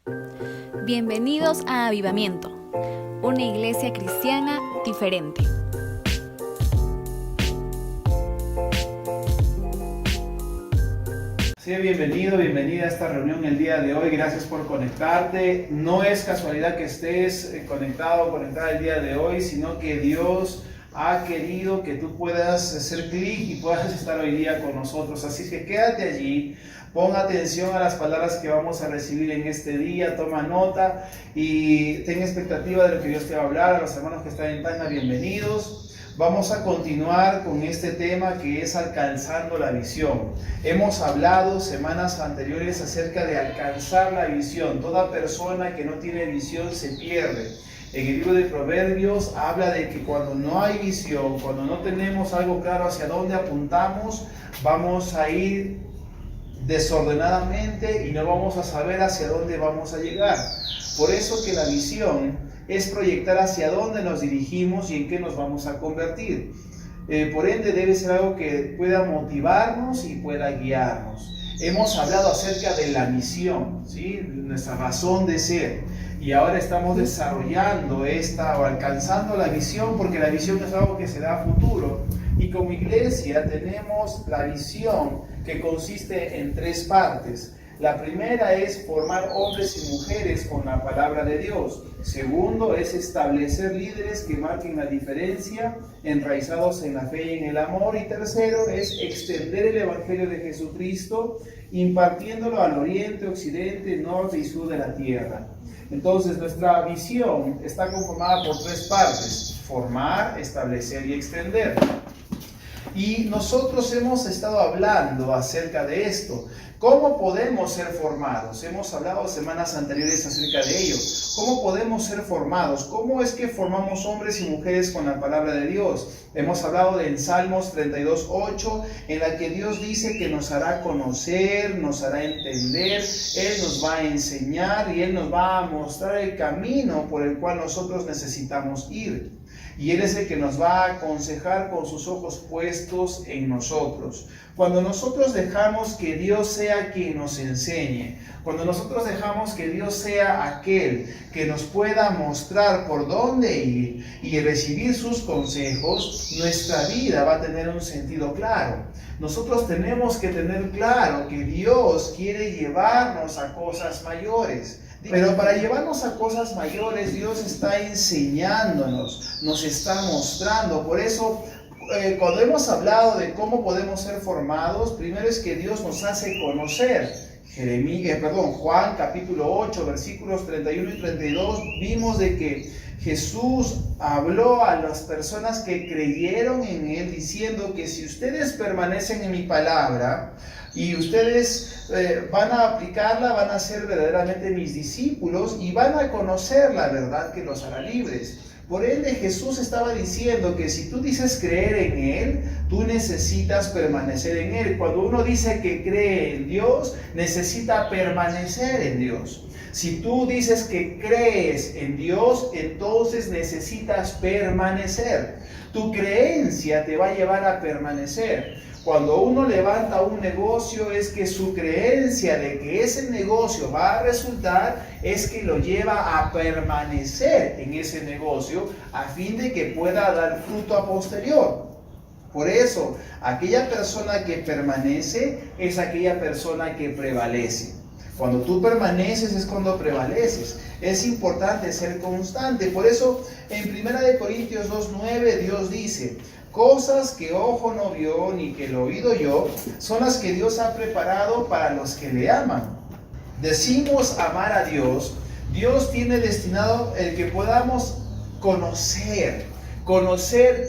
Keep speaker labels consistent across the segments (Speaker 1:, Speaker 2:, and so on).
Speaker 1: Bienvenidos a Avivamiento, una iglesia cristiana diferente.
Speaker 2: Sí, bienvenida a esta reunión el día de hoy. Gracias por conectarte. No es casualidad que estés conectado o conectada el día de hoy, sino que Dios ha querido que tú puedas hacer clic y puedas estar hoy día con nosotros. Así que quédate allí, pon atención a las palabras que vamos a recibir en este día, toma nota y ten expectativa de lo que Dios te va a hablar. A los hermanos que están en Tacna, bienvenidos. Vamos a continuar con este tema que es alcanzando la visión. Hemos hablado semanas anteriores acerca de alcanzar la visión. Toda persona que no tiene visión se pierde. En el libro de Proverbios habla de que cuando no hay visión, cuando no tenemos algo claro hacia dónde apuntamos, vamos a ir desordenadamente y no vamos a saber hacia dónde vamos a llegar. Por eso que la visión es proyectar hacia dónde nos dirigimos y en qué nos vamos a convertir. Por ende debe ser algo que pueda motivarnos y pueda guiarnos. Hemos hablado acerca de la misión, ¿sí? Nuestra razón de ser. Y ahora estamos desarrollando o alcanzando la visión, porque la visión es algo que se da a futuro. Y como iglesia tenemos la visión que consiste en tres partes. La primera es formar hombres y mujeres con la palabra de Dios. Segundo es establecer líderes que marquen la diferencia, enraizados en la fe y en el amor. Y tercero es extender el Evangelio de Jesucristo, impartiéndolo al oriente, occidente, norte y sur de la tierra. Entonces nuestra visión está conformada por tres partes: formar, establecer y extender. Y nosotros hemos estado hablando acerca de esto. ¿Cómo podemos ser formados? Hemos hablado semanas anteriores acerca de ello. ¿Cómo podemos ser formados? ¿Cómo es que formamos hombres y mujeres con la palabra de Dios? Hemos hablado en Salmos 32:8, en la que Dios dice que nos hará conocer, nos hará entender, Él nos va a enseñar y Él nos va a mostrar el camino por el cual nosotros necesitamos ir. Y Él es el que nos va a aconsejar con sus ojos puestos en nosotros. Cuando nosotros dejamos que Dios sea quien nos enseñe, cuando nosotros dejamos que Dios sea aquel que nos pueda mostrar por dónde ir y recibir sus consejos, nuestra vida va a tener un sentido claro. Nosotros tenemos que tener claro que Dios quiere llevarnos a cosas mayores. Pero para llevarnos a cosas mayores, Dios está enseñándonos, nos está mostrando. Por eso, cuando hemos hablado de cómo podemos ser formados, primero es que Dios nos hace conocer. Juan capítulo 8, versículos 31 y 32, vimos de que Jesús habló a las personas que creyeron en Él, diciendo que si ustedes permanecen en mi palabra y ustedes van a aplicarla, van a ser verdaderamente mis discípulos y van a conocer la verdad que los hará libres. Por ende, Jesús estaba diciendo que si tú dices creer en Él, tú necesitas permanecer en Él. Cuando uno dice que cree en Dios, necesita permanecer en Dios. Si tú dices que crees en Dios, entonces necesitas permanecer. Tu creencia te va a llevar a permanecer. Cuando uno levanta un negocio, es que su creencia de que ese negocio va a resultar es que lo lleva a permanecer en ese negocio a fin de que pueda dar fruto a posterior. Por eso, aquella persona que permanece es aquella persona que prevalece. Cuando tú permaneces es cuando prevaleces. Es importante ser constante. Por eso, en 1 Corintios 2:9, Dios dice: cosas que ojo no vio ni que el oído oyó son las que Dios ha preparado para los que le aman. Decimos amar a Dios. Dios tiene destinado el que podamos conocer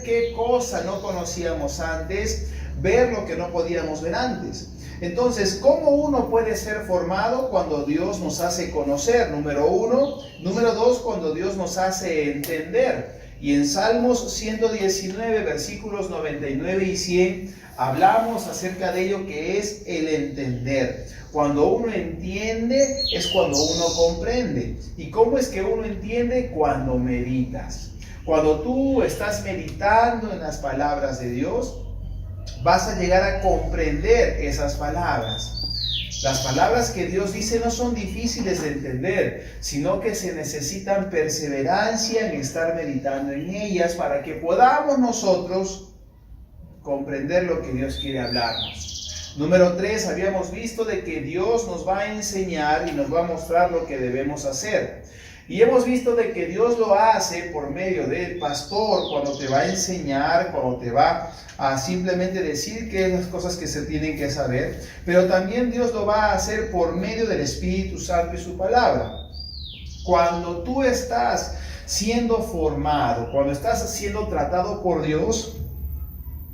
Speaker 2: qué cosa no conocíamos antes, ver lo que no podíamos ver antes. Entonces, ¿cómo uno puede ser formado? Cuando Dios nos hace conocer, número uno. Número dos, cuando Dios nos hace entender. Y en Salmos 119, versículos 99 y 100, hablamos acerca de ello, que es el entender. Cuando uno entiende es cuando uno comprende. ¿Y cómo es que uno entiende? Cuando meditas. Cuando tú estás meditando en las palabras de Dios, vas a llegar a comprender esas palabras. Las palabras que Dios dice no son difíciles de entender, sino que se necesitan perseverancia en estar meditando en ellas para que podamos nosotros comprender lo que Dios quiere hablarnos. Número 3, habíamos visto de que Dios nos va a enseñar y nos va a mostrar lo que debemos hacer. Y hemos visto de que Dios lo hace por medio del pastor, cuando te va a enseñar, cuando te va a simplemente decir qué es las cosas que se tienen que saber. Pero también Dios lo va a hacer por medio del Espíritu Santo y su palabra. Cuando tú estás siendo formado, cuando estás siendo tratado por Dios,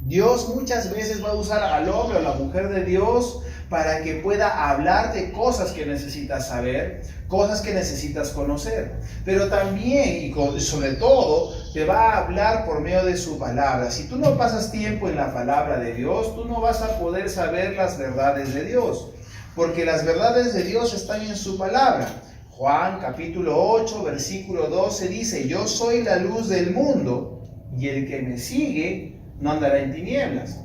Speaker 2: Dios muchas veces va a usar al hombre o a la mujer de Dios para que pueda hablarte cosas que necesitas saber, cosas que necesitas conocer. Pero también y sobre todo te va a hablar por medio de su palabra. Si tú no pasas tiempo en la palabra de Dios, tú no vas a poder saber las verdades de Dios, porque las verdades de Dios están en su palabra. Juan capítulo 8 versículo 12 dice: yo soy la luz del mundo, y el que me sigue no andará en tinieblas,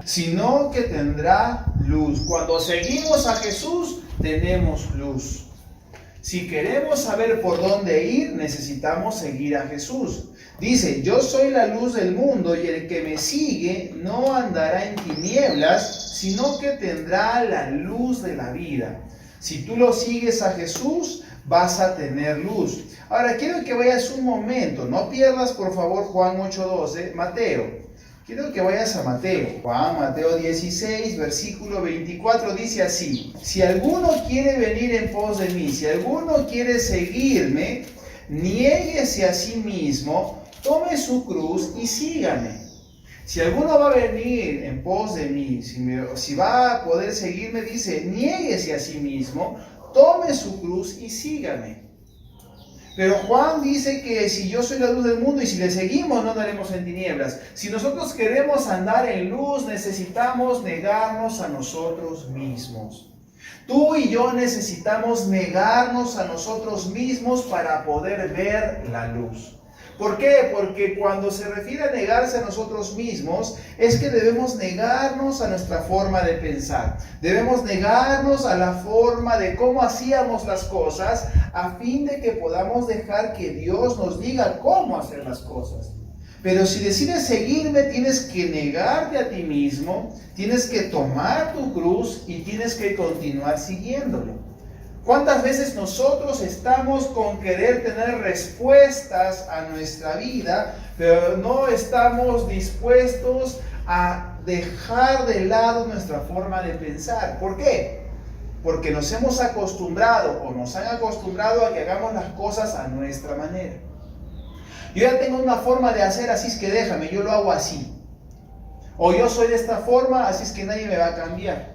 Speaker 2: sino que tendrá luz. Cuando seguimos a Jesús, tenemos luz. Si queremos saber por dónde ir, necesitamos seguir a Jesús. Dice: yo soy la luz del mundo, y el que me sigue no andará en tinieblas, sino que tendrá la luz de la vida. Si tú lo sigues a Jesús, vas a tener luz. Ahora, quiero que vayas un momento, no pierdas por favor Juan 8:12, Mateo. Quiero que vayas a Mateo 16, versículo 24, dice así: si alguno quiere venir en pos de mí, si alguno quiere seguirme, niéguese a sí mismo, tome su cruz y sígame. Si alguno va a venir en pos de mí, si va a poder seguirme, dice, niéguese a sí mismo, tome su cruz y sígame. Pero Juan dice que si yo soy la luz del mundo y si le seguimos no andaremos en tinieblas. Si nosotros queremos andar en luz, necesitamos negarnos a nosotros mismos. Tú y yo necesitamos negarnos a nosotros mismos para poder ver la luz. ¿Por qué? Porque cuando se refiere a negarse a nosotros mismos, es que debemos negarnos a nuestra forma de pensar. Debemos negarnos a la forma de cómo hacíamos las cosas, a fin de que podamos dejar que Dios nos diga cómo hacer las cosas. Pero si decides seguirme, tienes que negarte a ti mismo, tienes que tomar tu cruz y tienes que continuar siguiéndolo. ¿Cuántas veces nosotros estamos con querer tener respuestas a nuestra vida, pero no estamos dispuestos a dejar de lado nuestra forma de pensar? ¿Por qué? Porque nos hemos acostumbrado o nos han acostumbrado a que hagamos las cosas a nuestra manera. Yo ya tengo una forma de hacer, así es que déjame, yo lo hago así. O yo soy de esta forma, así es que nadie me va a cambiar.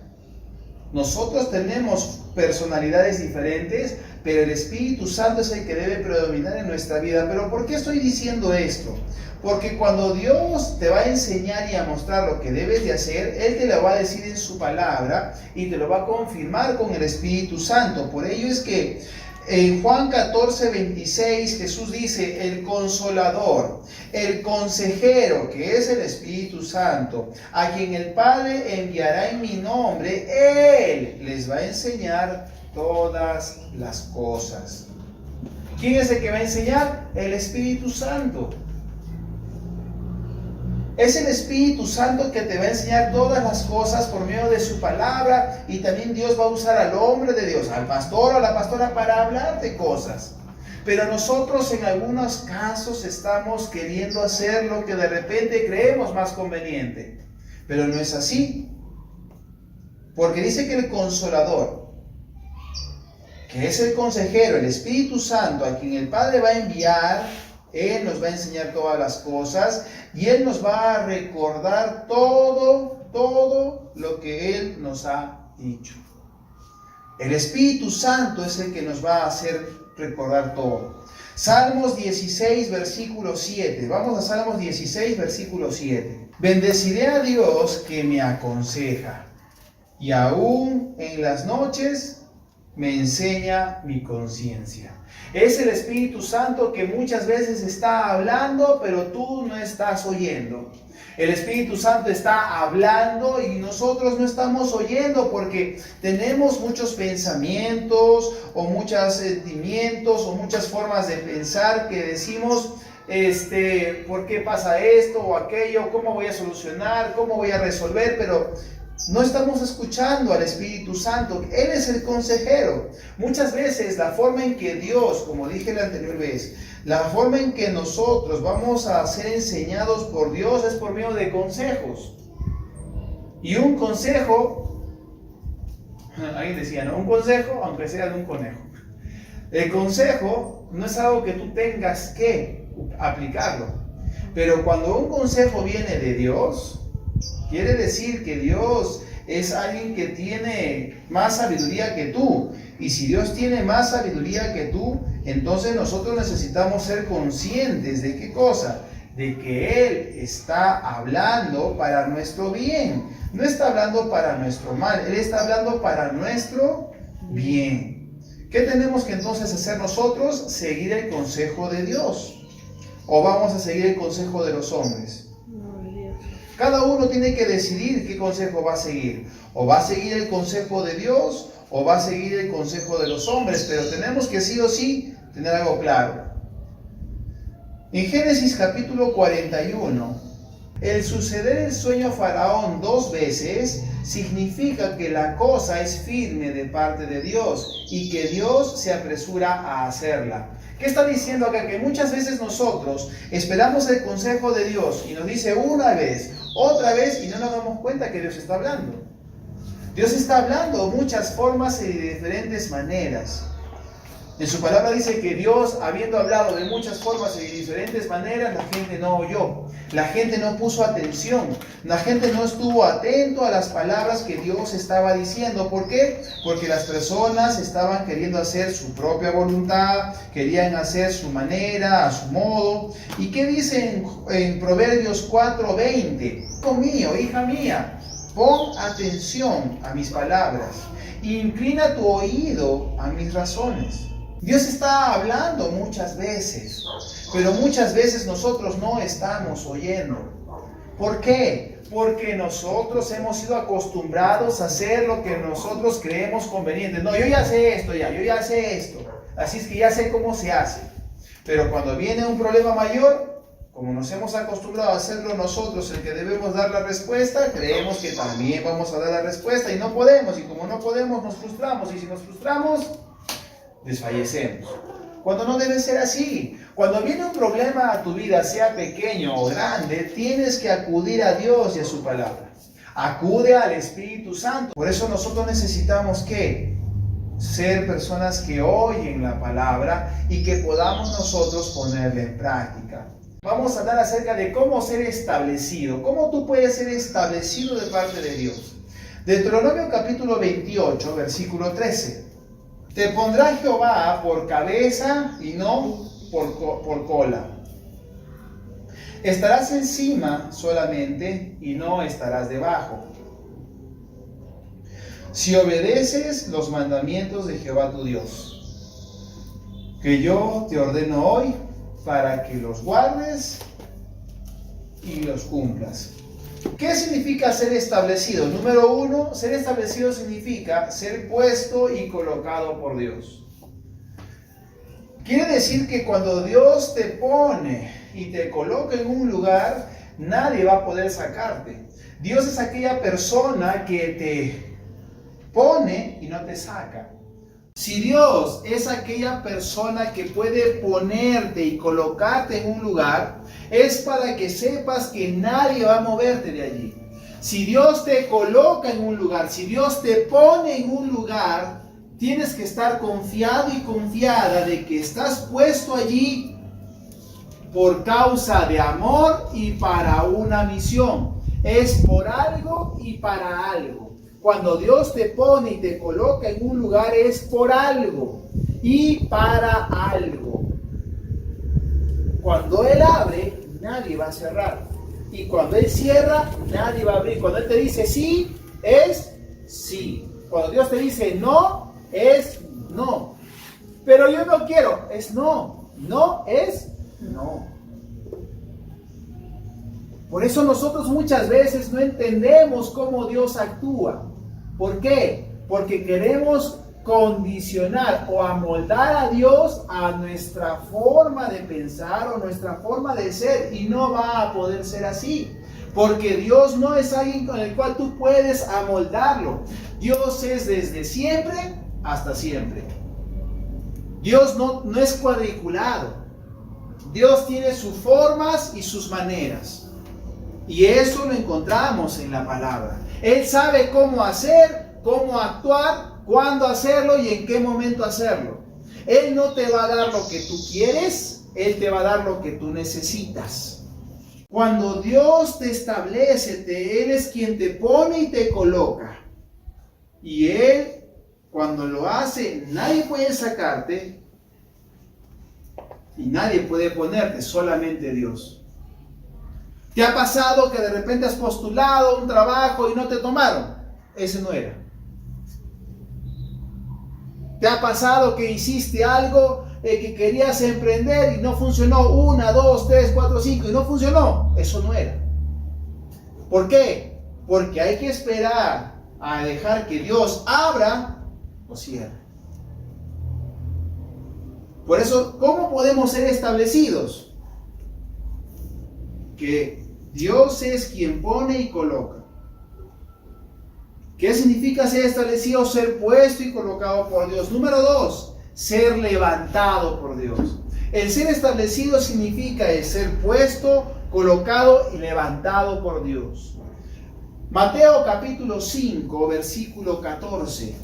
Speaker 2: Nosotros tenemos personalidades diferentes, pero el Espíritu Santo es el que debe predominar en nuestra vida. ¿Pero por qué estoy diciendo esto? Porque cuando Dios te va a enseñar y a mostrar lo que debes de hacer, Él te lo va a decir en su palabra y te lo va a confirmar con el Espíritu Santo. Por ello es que en Juan 14:26 Jesús dice: el Consolador, el Consejero, que es el Espíritu Santo, a quien el Padre enviará en mi nombre, Él les va a enseñar todas las cosas. ¿Quién es el que va a enseñar? El Espíritu Santo. Es el Espíritu Santo que te va a enseñar todas las cosas por medio de su palabra, y también Dios va a usar al hombre de Dios, al pastor o a la pastora, para hablarte cosas. Pero nosotros en algunos casos estamos queriendo hacer lo que de repente creemos más conveniente. Pero no es así. Porque dice que el Consolador, que es el Consejero, el Espíritu Santo, a quien el Padre va a enviar, Él nos va a enseñar todas las cosas y Él nos va a recordar todo lo que Él nos ha dicho. El Espíritu Santo es el que nos va a hacer recordar todo. Salmos 16, versículo 7. Vamos a Salmos 16, versículo 7. Bendeciré a Dios que me aconseja, y aún en las noches me enseña mi conciencia. Es el Espíritu Santo que muchas veces está hablando, pero tú no estás oyendo. El Espíritu Santo está hablando y nosotros no estamos oyendo porque tenemos muchos pensamientos o muchos sentimientos o muchas formas de pensar que decimos, ¿por qué pasa esto o aquello? ¿Cómo voy a solucionar? ¿Cómo voy a resolver? Pero no estamos escuchando al Espíritu Santo. Él es el consejero. Muchas veces la forma en que Dios, como dije la anterior vez, la forma en que nosotros vamos a ser enseñados por Dios es por medio de consejos. Y un consejo, alguien decía, ¿no? Un consejo, aunque sea de un conejo. El consejo no es algo que tú tengas que aplicarlo. Pero cuando un consejo viene de Dios, quiere decir que Dios es alguien que tiene más sabiduría que tú. Y si Dios tiene más sabiduría que tú, entonces nosotros necesitamos ser conscientes de qué cosa, de que Él está hablando para nuestro bien. No está hablando para nuestro mal, Él está hablando para nuestro bien. ¿Qué tenemos que entonces hacer nosotros? Seguir el consejo de Dios. ¿O vamos a seguir el consejo de los hombres? Cada uno tiene que decidir qué consejo va a seguir. O va a seguir el consejo de Dios o va a seguir el consejo de los hombres. Pero tenemos que sí o sí tener algo claro. En Génesis capítulo 41, el suceder el sueño a Faraón 2 veces significa que la cosa es firme de parte de Dios y que Dios se apresura a hacerla. ¿Qué está diciendo acá? Que muchas veces nosotros esperamos el consejo de Dios y nos dice una vez, otra vez y no nos damos cuenta que Dios está hablando. Dios está hablando de muchas formas y de diferentes maneras. En su palabra dice que Dios, habiendo hablado de muchas formas y de diferentes maneras, la gente no oyó. La gente no puso atención. La gente no estuvo atento a las palabras que Dios estaba diciendo. ¿Por qué? Porque las personas estaban queriendo hacer su propia voluntad, querían hacer su manera, a su modo. ¿Y qué dice en Proverbios 4:20? Hijo mío, hija mía, pon atención a mis palabras. Inclina tu oído a mis razones. Dios está hablando muchas veces, pero muchas veces nosotros no estamos oyendo. ¿Por qué? Porque nosotros hemos sido acostumbrados a hacer lo que nosotros creemos conveniente. No, yo ya sé esto, yo ya sé esto. Así es que ya sé cómo se hace. Pero cuando viene un problema mayor, como nos hemos acostumbrado a hacerlo nosotros, el que debemos dar la respuesta, creemos que también vamos a dar la respuesta y no podemos. Y como no podemos, nos frustramos. Y si nos frustramos, desfallecemos. Cuando no debe ser así. Cuando viene un problema a tu vida, sea pequeño o grande, tienes que acudir a Dios y a su palabra. Acude al Espíritu Santo. Por eso nosotros necesitamos que ser personas que oyen la palabra y que podamos nosotros ponerla en práctica. Vamos a hablar acerca de cómo ser establecido. ¿Cómo tú puedes ser establecido de parte de Dios? Deuteronomio capítulo 28, versículo 13. Te pondrá Jehová por cabeza y no por cola. Estarás encima solamente y no estarás debajo. Si obedeces los mandamientos de Jehová tu Dios, que yo te ordeno hoy para que los guardes y los cumplas. ¿Qué significa ser establecido? Número 1, ser establecido significa ser puesto y colocado por Dios. Quiere decir que cuando Dios te pone y te coloca en un lugar, nadie va a poder sacarte. Dios es aquella persona que te pone y no te saca. Si Dios es aquella persona que puede ponerte y colocarte en un lugar, es para que sepas que nadie va a moverte de allí. Si Dios te coloca en un lugar, si Dios te pone en un lugar, tienes que estar confiado y confiada de que estás puesto allí por causa de amor y para una misión. Es por algo y para algo. Cuando Dios te pone y te coloca en un lugar es por algo y para algo. Cuando Él abre, nadie va a cerrar. Y cuando Él cierra, nadie va a abrir. Cuando Él te dice sí, es sí. Cuando Dios te dice no, es pero yo no quiero. Es no. No es no. Por eso nosotros muchas veces no entendemos cómo Dios actúa. ¿Por qué? Porque queremos condicionar o amoldar a Dios a nuestra forma de pensar o nuestra forma de ser, y no va a poder ser así, porque Dios no es alguien con el cual tú puedes amoldarlo. Dios es desde siempre hasta siempre. Dios no es cuadriculado. Dios tiene sus formas y sus maneras, y eso lo encontramos en la palabra. Él sabe cómo hacer, cómo actuar, cuándo hacerlo y en qué momento hacerlo. Él no te va a dar lo que tú quieres, Él te va a dar lo que tú necesitas. Cuando Dios te establece, Él es quien te pone y te coloca. Y Él, cuando lo hace, nadie puede sacarte y nadie puede ponerte, solamente Dios. ¿Te ha pasado que de repente has postulado un trabajo y no te tomaron? Ese no era. ¿Te ha pasado que hiciste algo que querías emprender y no funcionó? 1, 2, 3, 4, 5 y no funcionó. Eso no era. ¿Por qué? Porque hay que esperar a dejar que Dios abra o cierre. Por eso, ¿cómo podemos ser establecidos? Que Dios es quien pone y coloca. ¿Qué significa ser establecido? Ser puesto y colocado por Dios. Número 2, ser levantado por Dios. El ser establecido significa el ser puesto, colocado y levantado por Dios. Mateo capítulo 5, versículo 14.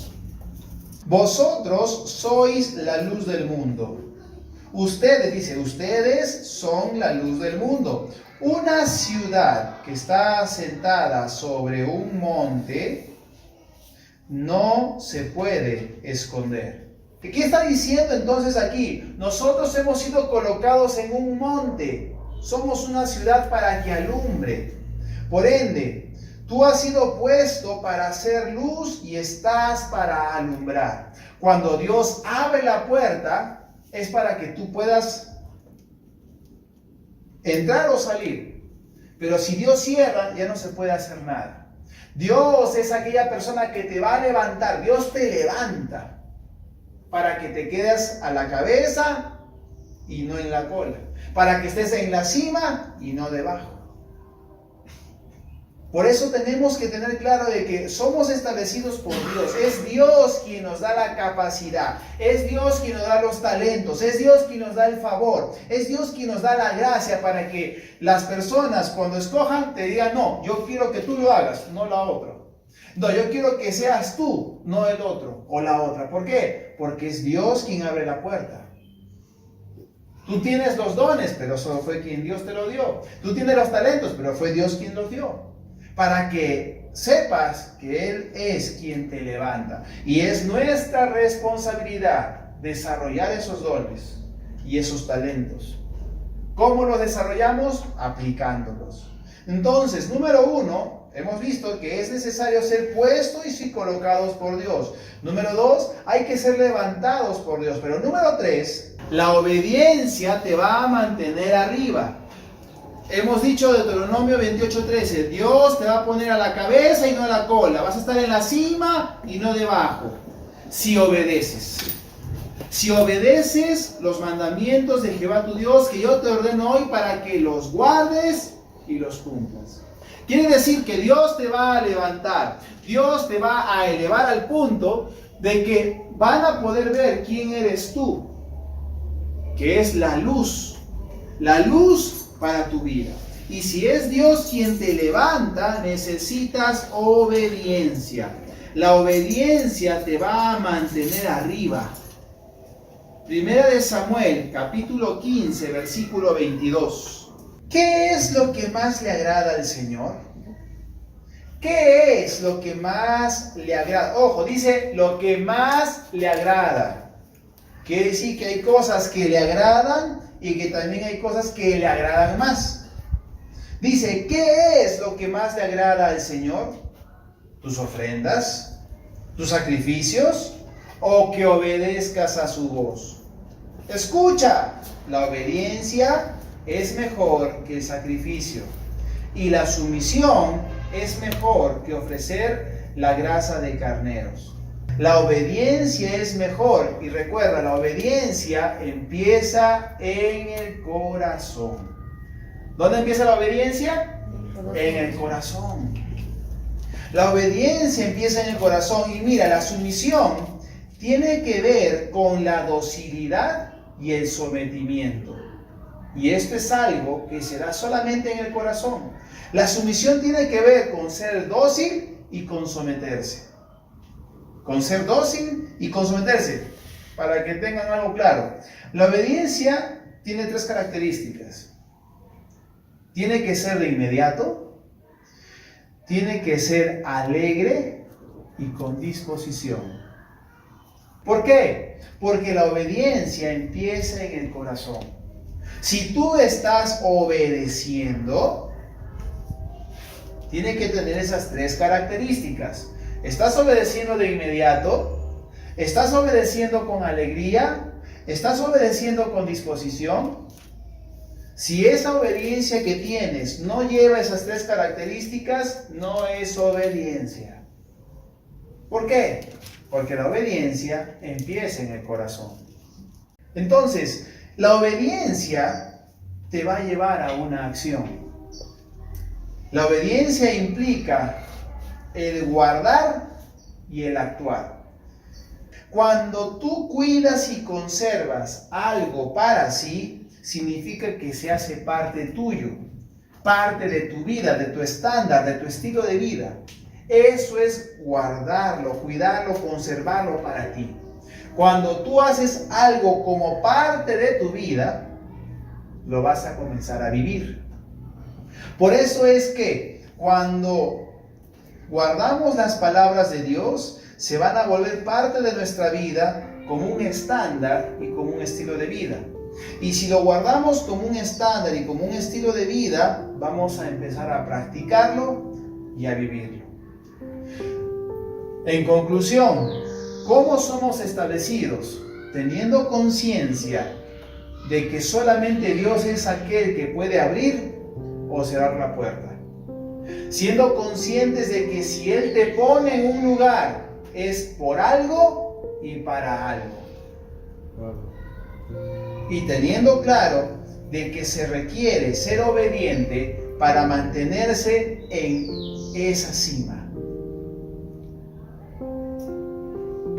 Speaker 2: Vosotros sois la luz del mundo. Ustedes son la luz del mundo. Una ciudad que está asentada sobre un monte no se puede esconder. ¿Qué está diciendo entonces aquí? Nosotros hemos sido colocados en un monte. Somos una ciudad para que alumbre. Por ende, tú has sido puesto para hacer luz y estás para alumbrar. Cuando Dios abre la puerta, es para que tú puedas entrar o salir. Pero si Dios cierra, ya no se puede hacer nada. Dios es aquella persona que te va a levantar. Dios te levanta para que te quedes a la cabeza y no en la cola, para que estés en la cima y no debajo. Por eso tenemos que tener claro de que somos establecidos por Dios. Es Dios quien nos da la capacidad. Es Dios quien nos da los talentos. Es Dios quien nos da el favor. Es Dios quien nos da la gracia para que las personas cuando escojan te digan, no, yo quiero que tú lo hagas, no la otra. No, yo quiero que seas tú, no el otro o la otra. ¿Por qué? Porque es Dios quien abre la puerta. Tú tienes los dones, pero solo fue quien Dios te lo dio. Tú tienes los talentos, pero fue Dios quien los dio. Para que sepas que Él es quien te levanta. Y es nuestra responsabilidad desarrollar esos dones y esos talentos. ¿Cómo los desarrollamos? Aplicándolos. Entonces, número 1, hemos visto que es necesario ser puestos y colocados por Dios. Número 2, hay que ser levantados por Dios. Pero número 3, la obediencia te va a mantener arriba. Hemos dicho de Deuteronomio 28:13, Dios te va a poner a la cabeza y no a la cola. Vas a estar en la cima y no debajo. Si obedeces. Si obedeces los mandamientos de Jehová tu Dios, que yo te ordeno hoy para que los guardes y los cumplas. Quiere decir que Dios te va a levantar. Dios te va a elevar al punto de que van a poder ver quién eres tú. Que es la luz. La luz para tu vida. Y si es Dios quien te levanta, necesitas obediencia. La obediencia te va a mantener arriba. Primera de Samuel, capítulo 15, versículo 22. ¿Qué es lo que más le agrada al Señor? ¿Qué es lo que más le agrada? Ojo, dice lo que más le agrada. Quiere decir que hay cosas que le agradan y que también hay cosas que le agradan más. Dice, ¿qué es lo que más le agrada al Señor? ¿Tus ofrendas? ¿Tus sacrificios? o que obedezcas a su voz. Escucha, la obediencia es mejor que el sacrificio, y la sumisión es mejor que ofrecer la grasa de carneros. La obediencia es mejor, y recuerda, la obediencia empieza en el corazón. ¿Dónde empieza la obediencia? En el corazón. La obediencia empieza en el corazón, y mira, la sumisión tiene que ver con la docilidad y el sometimiento. Y esto es algo que se da solamente en el corazón. La sumisión tiene que ver con ser dócil y con someterse. Con ser dócil y con someterse. Para que tengan algo claro. La obediencia tiene 3 características. Tiene que ser de inmediato. Tiene que ser alegre y con disposición. ¿Por qué? Porque la obediencia empieza en el corazón. Si tú estás obedeciendo, tiene que tener esas 3 características. ¿Estás obedeciendo de inmediato? ¿Estás obedeciendo con alegría? ¿Estás obedeciendo con disposición? Si esa obediencia que tienes no lleva esas 3 características, no es obediencia. ¿Por qué? Porque la obediencia empieza en el corazón. Entonces, la obediencia te va a llevar a una acción. La obediencia implica el guardar y el actuar. Cuando tú cuidas y conservas algo para sí, significa que se hace parte tuyo, parte de tu vida, de tu estándar, de tu estilo de vida. Eso es guardarlo, cuidarlo, conservarlo para ti. Cuando tú haces algo como parte de tu vida, lo vas a comenzar a vivir. Por eso es que cuando guardamos las palabras de Dios, se van a volver parte de nuestra vida como un estándar y como un estilo de vida. Y si lo guardamos como un estándar y como un estilo de vida, vamos a empezar a practicarlo y a vivirlo. En conclusión, ¿cómo somos establecidos? Teniendo conciencia de que solamente Dios es aquel que puede abrir o cerrar la puerta. Siendo conscientes de que si Él te pone en un lugar, es por algo y para algo. Y teniendo claro de que se requiere ser obediente para mantenerse en esa cima.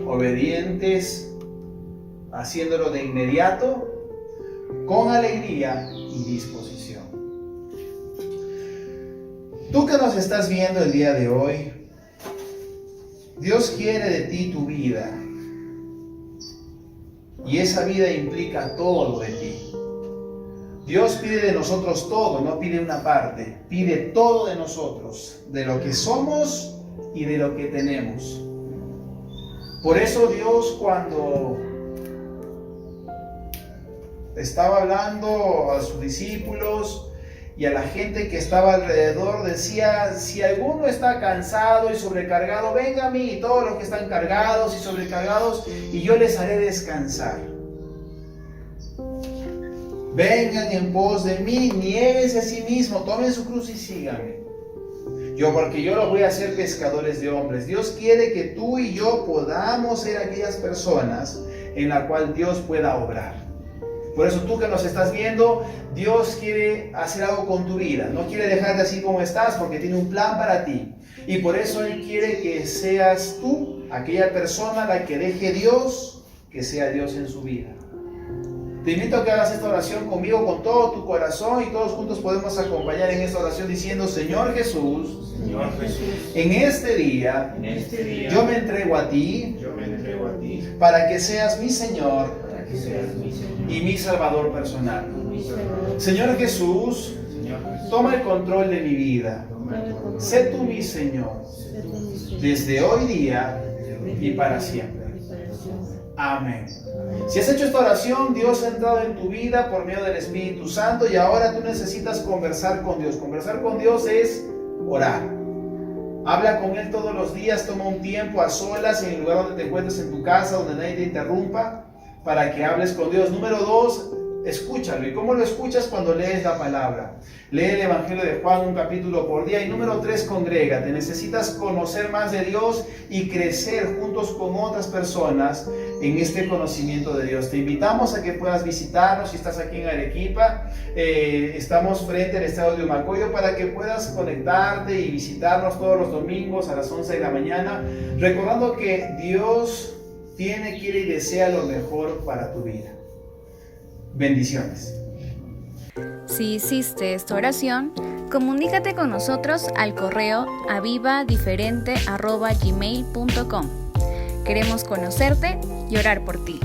Speaker 2: Obedientes, haciéndolo de inmediato, con alegría y disposición. Tú que nos estás viendo el día de hoy, Dios quiere de ti tu vida. Y esa vida implica todo de ti. Dios pide de nosotros todo, no pide una parte. Pide todo de nosotros, de lo que somos y de lo que tenemos. Por eso Dios, cuando estaba hablando a sus discípulos y a la gente que estaba alrededor, decía: si alguno está cansado y sobrecargado, venga a mí, todos los que están cargados y sobrecargados, y yo les haré descansar. Vengan en pos de mí, niéguense a sí mismo, tomen su cruz y síganme. Porque yo los voy a hacer pescadores de hombres. Dios quiere que tú y yo podamos ser aquellas personas en la cual Dios pueda obrar. Por eso tú que nos estás viendo, Dios quiere hacer algo con tu vida. No quiere dejarte así como estás, porque tiene un plan para ti. Y por eso Él quiere que seas tú aquella persona a la que deje Dios, que sea Dios en su vida. Te invito a que hagas esta oración conmigo con todo tu corazón, y todos juntos podemos acompañar en esta oración diciendo: Señor Jesús, en este día, yo me entrego a ti, para que seas mi Señor y mi Salvador personal. Señor Jesús, toma el control de mi vida. Sé tú mi Señor, desde hoy día y para siempre. Amén. Si has hecho esta oración, Dios ha entrado en tu vida por medio del Espíritu Santo, y ahora tú necesitas conversar con Dios. Conversar con Dios es orar. Habla con Él todos los días, toma un tiempo a solas en el lugar donde te encuentres en tu casa, donde nadie te interrumpa, para que hables con Dios. Número 2, escúchalo. ¿Y cómo lo escuchas? Cuando lees la palabra. Lee el Evangelio de Juan un capítulo por día. Y número 3, congrégate. Necesitas conocer más de Dios y crecer juntos con otras personas en este conocimiento de Dios. Te invitamos a que puedas visitarnos si estás aquí en Arequipa. Estamos frente al estadio de Humacoyo para que puedas conectarte y visitarnos todos los domingos a las 11 de la mañana. Recordando que Dios tiene, quiere y desea lo mejor para tu vida. Bendiciones.
Speaker 1: Si hiciste esta oración, comunícate con nosotros al correo avivadiferente@gmail.com. Queremos conocerte y orar por ti.